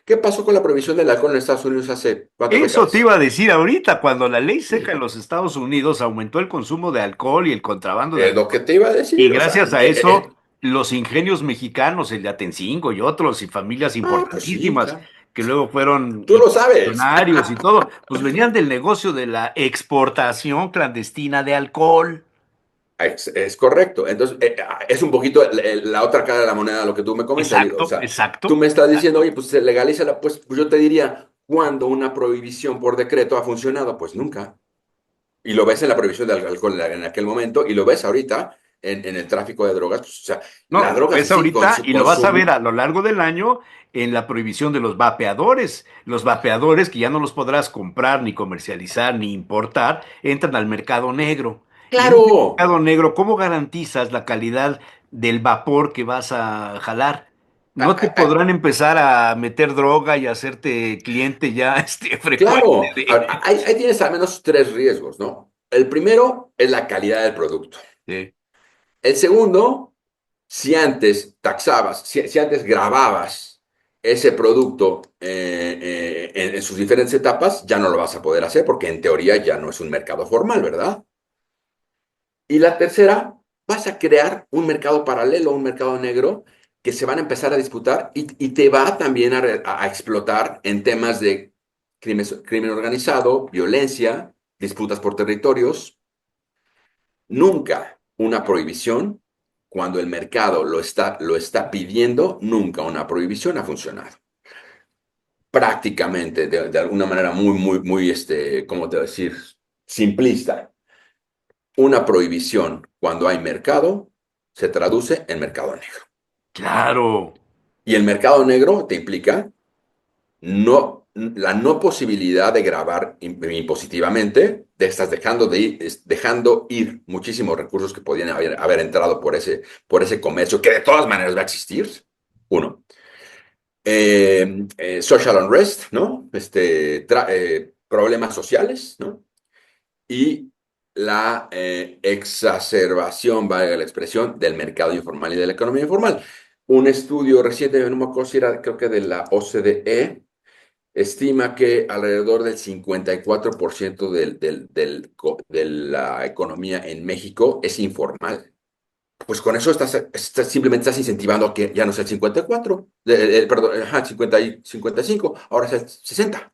¿Qué pasó con la prohibición del alcohol en Estados Unidos hace cuatro
Eso te
décadas?
iba a decir ahorita, cuando la ley seca en los Estados Unidos aumentó el consumo de alcohol y el contrabando de
Es lo
alcohol.
que te iba a
Y
decir, o sea,
gracias a eso, los ingenios mexicanos, el de Atencingo y otros, y familias
pues sí,
importantísimas,
claro.
que luego fueron
Tú lo sabes.
millonarios y todo, pues venían del negocio de la exportación clandestina de alcohol.
Es correcto. Entonces, es un poquito la otra cara de la moneda lo que tú me comentas. Digo, o
Exacto,
sea, tú
exacto,
me estás diciendo,
exacto.
oye, pues se legaliza pues yo te diría, ¿cuándo una prohibición por decreto ha funcionado? Pues nunca. Y lo ves en la prohibición del alcohol en aquel momento y lo ves ahorita en el tráfico de drogas. Pues, o sea,
No,
la
lo
droga
ves
sí con
ahorita
su
y lo vas a ver
consumo.
a lo largo del año en la prohibición de los vapeadores. Los vapeadores que ya no los podrás comprar, ni comercializar, ni importar, entran al mercado negro. Y en ese
Claro.
mercado negro, ¿cómo garantizas la calidad del vapor que vas a jalar?
Ah,
No te podrán empezar a meter droga y hacerte cliente ya frecuente
claro. A ver, ahí tienes al menos tres riesgos, ¿no? El primero es la calidad del producto.
Sí,
El segundo, si antes taxabas, si antes grababas ese producto en sus diferentes etapas, ya no lo vas a poder hacer porque en teoría ya no es un mercado formal, ¿verdad? Y la tercera, vas a crear un mercado paralelo, un mercado negro que se van a empezar a disputar y te va también a explotar en temas de crimen organizado, violencia, disputas por territorios. Nunca una prohibición, cuando el mercado lo está pidiendo, nunca una prohibición ha funcionado. Prácticamente, de alguna manera muy, ¿cómo te voy a decir? Simplista. Una prohibición cuando hay mercado se traduce en mercado negro.
claro.
Y el mercado negro te implica la no posibilidad de grabar impositivamente, te estás dejando ir muchísimos recursos que podían haber entrado por ese comercio, que de todas maneras va a existir. Uno. Social unrest, ¿no? Problemas sociales, ¿no? Y la exacerbación, valga la expresión, del mercado informal y de la economía informal. Un estudio reciente, no me acuerdo si era, creo que de la OCDE, estima que alrededor del 54% de la economía en México es informal. Pues con eso simplemente estás incentivando a que ya no sea el 54, perdón, ajá, 50 y 55, ahora sea el 60.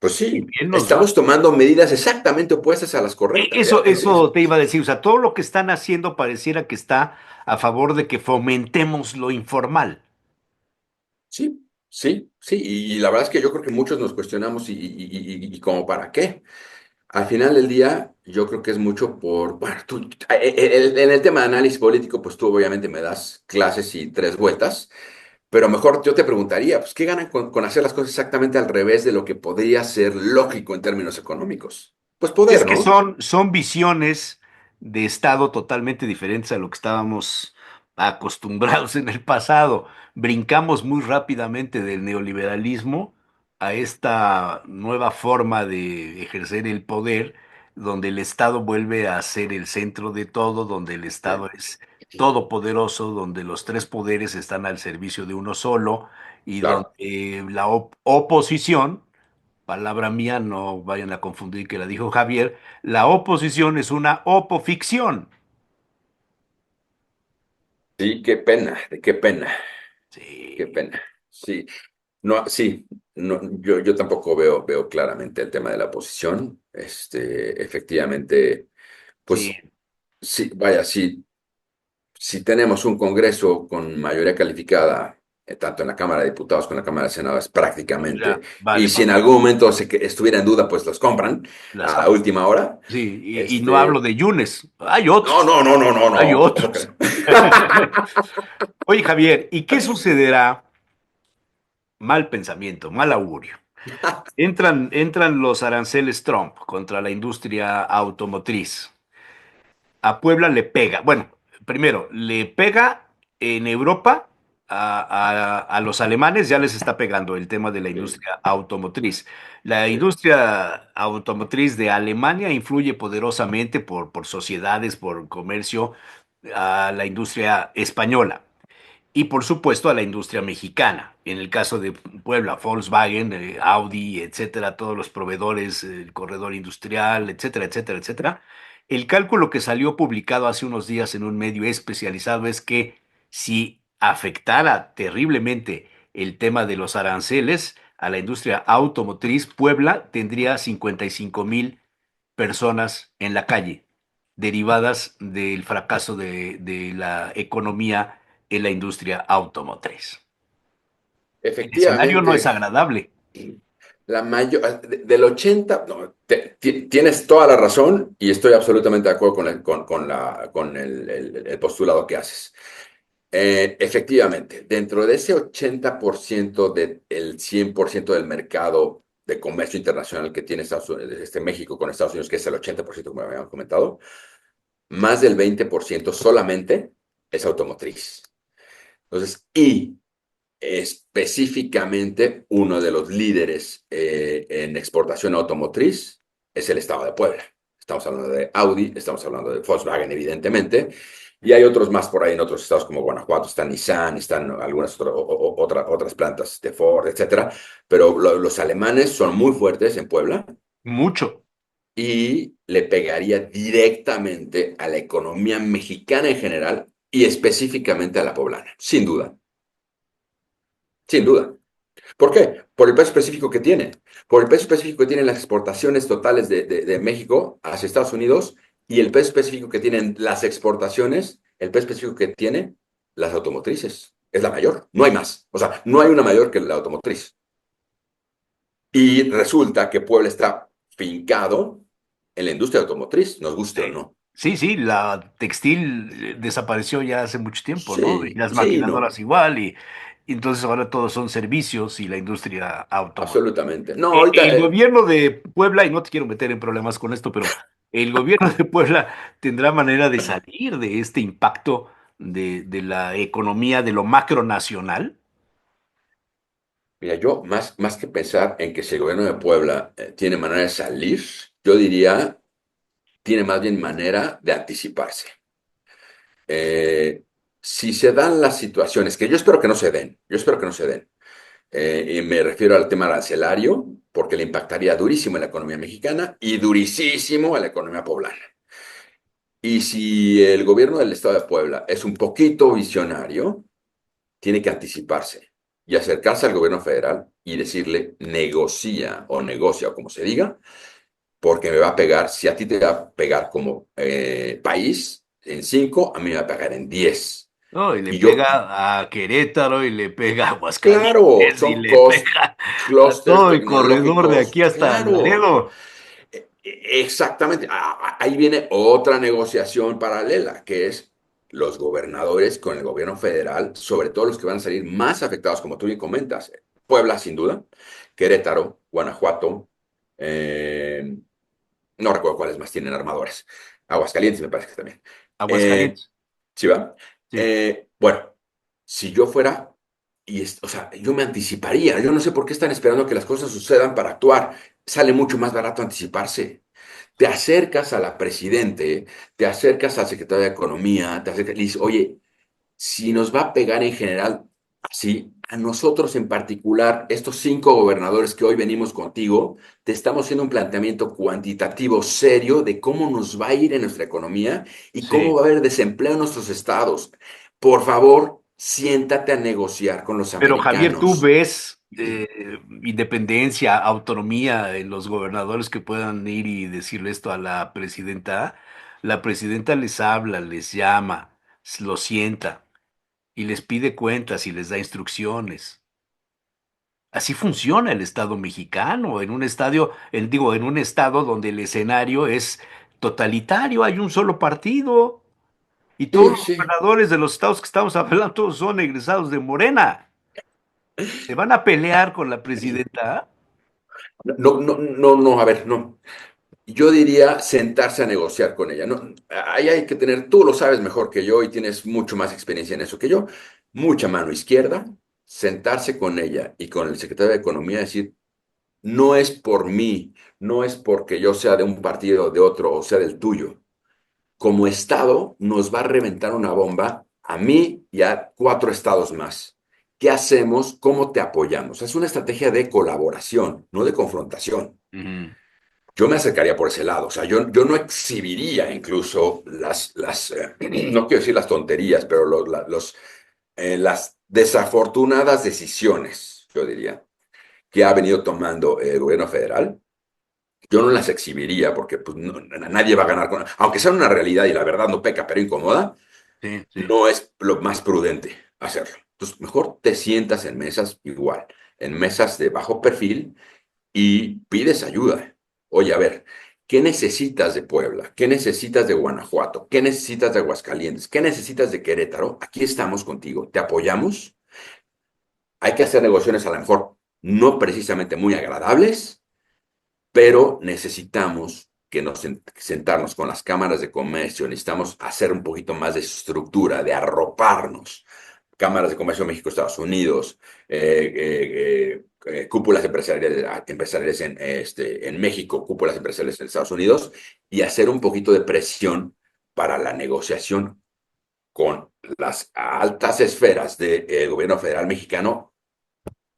Pues
Y
sí,
bien nos va.
estamos tomando medidas exactamente opuestas a las correctas.
Eso te iba a decir, o sea, todo lo que están haciendo pareciera que está a favor de que fomentemos lo informal.
Sí, sí, sí. Y la verdad es que yo creo que muchos nos cuestionamos y como para qué. Al final del día, yo creo que es mucho bueno, en el tema de análisis político, pues tú obviamente me das clases y tres vueltas, pero mejor yo te preguntaría, pues, ¿qué ganan con hacer las cosas exactamente al revés de lo que podría ser lógico en términos económicos? Pues
Es
poder,
que
¿no?
son visiones de Estado totalmente diferentes a lo que estábamos acostumbrados en el pasado. Brincamos muy rápidamente del neoliberalismo a esta nueva forma de ejercer el poder, donde el Estado vuelve a ser el centro de todo, donde el
Sí.
Estado es todopoderoso donde los tres poderes están al servicio de uno solo y donde
Claro.
la oposición, palabra mía, no vayan a confundir que la dijo Javier, la oposición es una opoficción.
Sí, qué pena, qué pena, qué
Sí,
pena. Sí, no, sí, no, yo tampoco veo claramente el tema de la oposición. Efectivamente,
sí,
pues sí, vaya, si tenemos un Congreso con mayoría calificada, tanto en la Cámara de Diputados como en la Cámara de Senadores, prácticamente,
ya,
y
vale,
si en
papá.
algún momento estuviera en duda, pues los compran
Las
a
cambio.
última hora.
Sí, y no hablo
Este,
de Yunes, hay
no,
otros,
no, no, no, no,
hay
no, ¿cómo
otros.
crees?
Oye, Javier, ¿y qué sucederá? Mal pensamiento, mal augurio. Entran los aranceles Trump contra la industria automotriz. A Puebla le pega. Bueno, primero, le pega en Europa a los alemanes, ya les está pegando el tema de la
Sí,
industria automotriz. La
sí.
industria automotriz de Alemania influye poderosamente por sociedades, por comercio, a la industria española y por supuesto a la industria mexicana. En el caso de Puebla, Volkswagen, Audi, etcétera, todos los proveedores, el corredor industrial, etcétera, etcétera, etcétera. El cálculo que salió publicado hace unos días en un medio especializado es que si afectara terriblemente el tema de los aranceles a la industria automotriz, Puebla tendría 55,000 personas en la calle, derivadas del fracaso de la economía en la industria automotriz. El escenario no es
Efectivamente,
agradable.
la mayor, del 80, no, tienes toda la razón y estoy absolutamente de acuerdo con el postulado que haces. Efectivamente, dentro de ese 80% del 100% del mercado de comercio internacional que tiene México con Estados Unidos, que es el 80%, como habíamos comentado, más del 20% solamente es automotriz. Entonces, y específicamente uno de los líderes en exportación automotriz es el estado de Puebla. Estamos hablando de Audi, estamos hablando de Volkswagen, evidentemente, y hay otros más por ahí en otros estados como Guanajuato, está Nissan, están algunas otras plantas de Ford, etcétera, pero los alemanes son muy fuertes en Puebla
Mucho.
y le pegaría directamente a la economía mexicana en general y específicamente a la poblana, sin duda, sin duda. ¿Por qué? Por el peso específico que tiene. Por el peso específico que tienen las exportaciones totales de México hacia Estados Unidos y el peso específico que tienen las exportaciones, el peso específico que tienen las automotrices. Es la mayor, no hay más. O sea, no hay una mayor que la automotriz. Y resulta que Puebla está fincado en la industria automotriz, nos guste o no.
Sí, sí, la textil desapareció ya hace mucho tiempo, ¿no? Y
Sí,
las
sí, no,
maquiladoras igual, y entonces ahora todos son servicios y la industria automotriz.
absolutamente. No, ahorita,
El gobierno de Puebla, y no te quiero meter en problemas con esto, pero el gobierno de Puebla tendrá manera de salir de este impacto de la economía, de lo macronacional.
mira, yo más que pensar en que si el gobierno de Puebla tiene manera de salir, yo diría, tiene más bien manera de anticiparse. Eh, si se dan las situaciones, que yo espero que no se den, yo espero que no se den, y me refiero al tema arancelario, porque le impactaría durísimo en la economía mexicana y durísimo a la economía poblana. Y si el gobierno del estado de Puebla es un poquito visionario, tiene que anticiparse y acercarse al gobierno federal y decirle negocia o negocia o como se diga, porque me va a pegar, si a ti te va a pegar como país en 5, a mí me va a pegar en 10.
¿No? Y le
Y yo,
pega a Querétaro, y le pega a
claro,
Aguascalientes, y
son
le pega a
clústeres
todo el corredor de
tecnológicos,
aquí hasta
claro.
Laredo.
Exactamente. Ahí viene otra negociación paralela, que es los gobernadores con el gobierno federal, sobre todo los que van a salir más afectados, como tú bien comentas. Puebla, sin duda, Querétaro, Guanajuato, eh, no recuerdo cuáles más tienen armadores. Aguascalientes me parece que también. Eh,
Aguascalientes.
¿Sí va?
Sí.
Bueno, si yo fuera, o sea, yo me anticiparía. Yo no sé por qué están esperando que las cosas sucedan para actuar. Sale mucho más barato anticiparse. te acercas a la presidente, te acercas al secretario de Economía, te acercas y dices, oye, si nos va a pegar en general, así, a nosotros en particular, estos 5 gobernadores que hoy venimos contigo, te estamos haciendo un planteamiento cuantitativo serio de cómo nos va a ir en nuestra economía y cómo
Sí.
va a haber desempleo en nuestros estados. Por favor, siéntate a negociar con los
Pero Javier, ¿tú
americanos.
ves independencia, autonomía en los gobernadores que puedan ir y decirle esto a la presidenta? La presidenta les habla, les llama, los sienta y les pide cuentas y les da instrucciones. Así funciona el Estado mexicano, en un estadio, digo, en un estado donde el escenario es totalitario, hay un solo partido y todos
Sí,
los
sí.
gobernadores de los estados que estamos hablando todos son egresados de Morena. ¿Se van a pelear con la presidenta?
No, no, no, no, a ver, no. Yo diría sentarse a negociar con ella. No, ahí hay que tener, tú lo sabes mejor que yo y tienes mucho más experiencia en eso que yo, mucha mano izquierda, sentarse con ella y con el secretario de Economía y decir, no es por mí, no es porque yo sea de un partido o de otro o sea del tuyo. Como Estado nos va a reventar una bomba a mí y a 4 estados más. ¿Qué hacemos? ¿Cómo te apoyamos? Es una estrategia de colaboración, no de confrontación.
Ujú.
Yo me acercaría por ese lado, o sea, yo no exhibiría incluso no quiero decir las tonterías, pero las desafortunadas decisiones, yo diría, que ha venido tomando el gobierno federal. Yo no las exhibiría porque pues, nadie va a ganar con, aunque sea una realidad y la verdad no peca, pero incomoda,
Sí, sí.
no es lo más prudente hacerlo. Entonces, mejor te sientas en mesas igual, en mesas de bajo perfil y pides ayuda. Oye, a ver, ¿qué necesitas de Puebla? ¿Qué necesitas de Guanajuato? ¿Qué necesitas de Aguascalientes? ¿Qué necesitas de Querétaro? Aquí estamos contigo, te apoyamos. Hay que hacer negociaciones a lo mejor no precisamente muy agradables, pero necesitamos que nos sentarnos con las cámaras de comercio, necesitamos hacer un poquito más de estructura, de arroparnos. Cámaras de Comercio de México, Estados Unidos, cúpulas empresariales en México, cúpulas empresariales en Estados Unidos, y hacer un poquito de presión para la negociación con las altas esferas del gobierno federal mexicano,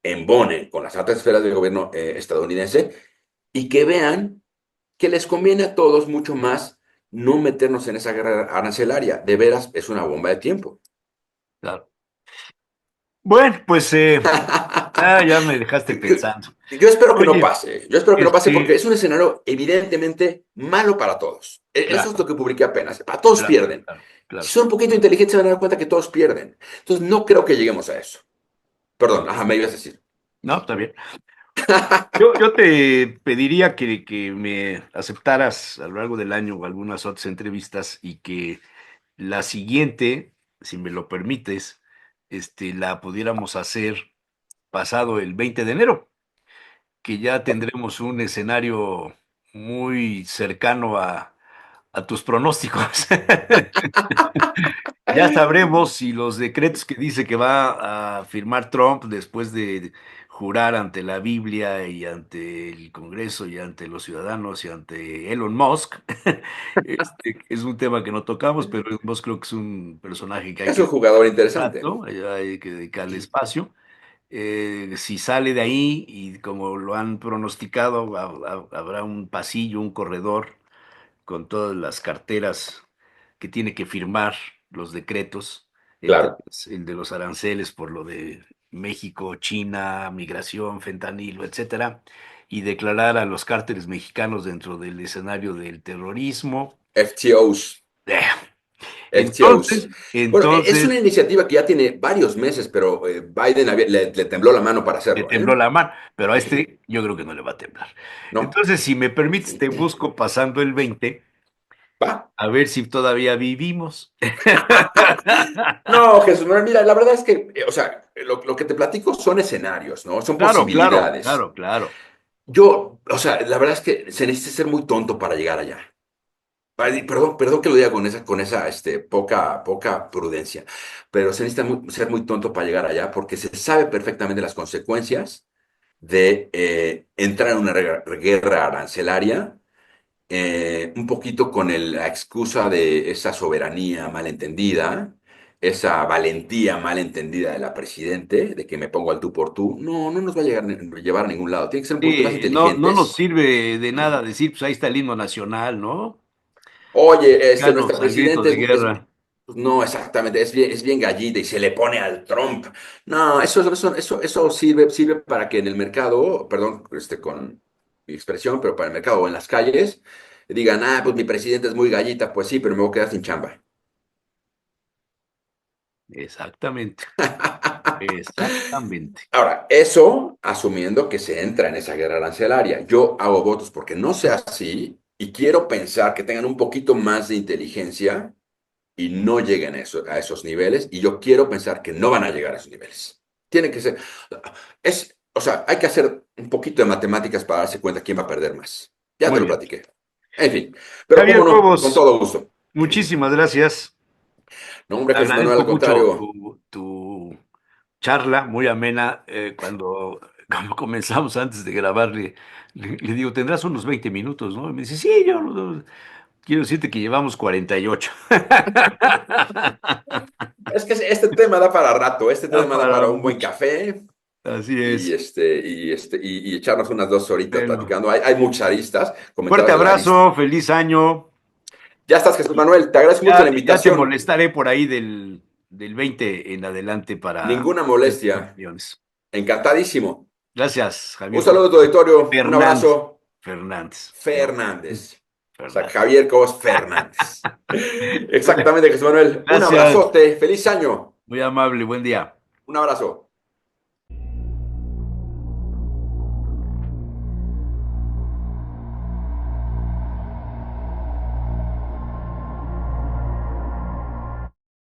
embone con las altas esferas del gobierno estadounidense, y que vean que les conviene a todos mucho más no meternos en esa guerra arancelaria. De veras, es una bomba de tiempo.
Claro. Bueno, pues ya me dejaste pensando.
Yo espero que no
Oye,
pase, yo espero que no pase porque
este,
es un escenario evidentemente malo para todos. Eso es
claro,
lo que publiqué apenas. Para todos
claro,
pierden.
claro,
Si
claro.
son un poquito inteligentes se van a dar cuenta que todos pierden. Entonces no creo que lleguemos a eso. Perdón, ajá, me ibas a decir.
No, está bien. Yo te pediría que me aceptaras a lo largo del año algunas otras entrevistas y que la siguiente, si me lo permites, la pudiéramos hacer pasado el 20 de enero, que ya tendremos un escenario muy cercano a tus pronósticos. Ya sabremos si los decretos que dice que va a firmar Trump después de jurar ante la Biblia y ante el Congreso y ante los ciudadanos y ante Elon Musk, es un tema que no tocamos, pero Elon Musk creo que es un personaje que hay
Es
que
un jugador
dedicarle un
interesante.
rato, hay que dedicarle espacio. Si sale de ahí y como lo han pronosticado, habrá un pasillo, un corredor con todas las carteras que tiene que firmar los decretos, entre
Claro.
el de los aranceles por lo de México, China, migración, fentanilo, etcétera, y declarar a los cárteles mexicanos dentro del escenario del terrorismo.
FTOs.
Eh,
FTOs. Bueno, es
entonces
una iniciativa que ya tiene varios meses, pero Biden le tembló la mano para
le
hacerlo, ¿eh?
tembló la mano, pero a
Sí.
yo creo que no le va a temblar.
¿No?
Entonces, si me permites, te busco pasando el 20
¿Va?
a ver si todavía vivimos.
No, Jesús, no, mira, la verdad es que, o sea, lo que te platico son escenarios, ¿no? Son
Claro, claro,
posibilidades.
claro, claro.
Yo, o sea, la verdad es que se necesita ser muy tonto para llegar allá. Ay, perdón, perdón que lo diga con esa poca prudencia, pero se necesita ser muy tonto para llegar allá porque se sabe perfectamente las consecuencias de entrar en una guerra arancelaria un poquito con la excusa de esa soberanía malentendida, esa valentía malentendida de la presidente, de que me pongo al tú por tú. No, no nos va a llevar a ningún lado. Tiene que ser un poquito más
No, no nos
inteligentes.
sirve de nada decir, pues ahí está el himno nacional, ¿no?
Oye,
Mexicanos
nuestra
al grito
presidenta
de guerra.
pues no, exactamente, es bien gallita y se le pone al Trump. No, eso sirve para que en el mercado, perdón, con mi expresión, pero para el mercado o en las calles, digan, ah, pues mi presidenta es muy gallita, pues sí, pero me voy a quedar sin chamba.
Exactamente, exactamente.
Ahora, eso asumiendo que se entra en esa guerra arancelaria. Yo hago votos porque no sea así y quiero pensar que tengan un poquito más de inteligencia y no lleguen a esos niveles, y yo quiero pensar que no van a llegar a esos niveles. Tiene que ser, o sea, hay que hacer un poquito de matemáticas para darse cuenta quién va a perder más. Ya te
Muy
lo
bien.
platiqué. En fin, pero cómo
Javier
no, con
Cobos,
todo gusto.
muchísimas gracias.
No, hombre, Jesús Manuel,
Agradezco
al
mucho
contrario,
tu charla, muy amena. Cuando comenzamos antes de grabar, le digo, tendrás unos 20 minutos, ¿no? Y me dice, sí, yo quiero decirte que llevamos 48.
es que este tema da para rato, este
Da
tema da
para
para un buen
mucho.
café
Así
y,
es.
y echarnos unas 2 horitas
Bueno,
platicando. Hay muchas aristas,
fuerte
comentabas de la arista.
abrazo, feliz año.
Ya estás, Jesús Manuel, te agradezco mucho la
Ya te
invitación.
molestaré por ahí del 20 en adelante para
Ninguna
ver tus
molestia.
opiniones.
Encantadísimo.
Gracias,
Un
Javier
saludo a tu auditorio, un
Fernández.
abrazo.
Fernández. No,
Fernández. O sea,
Fernández.
Javier Cobos Fernández. Exactamente, Jesús Manuel. Un
Gracias.
abrazote. Feliz año.
Muy amable. Buen día.
Un abrazo.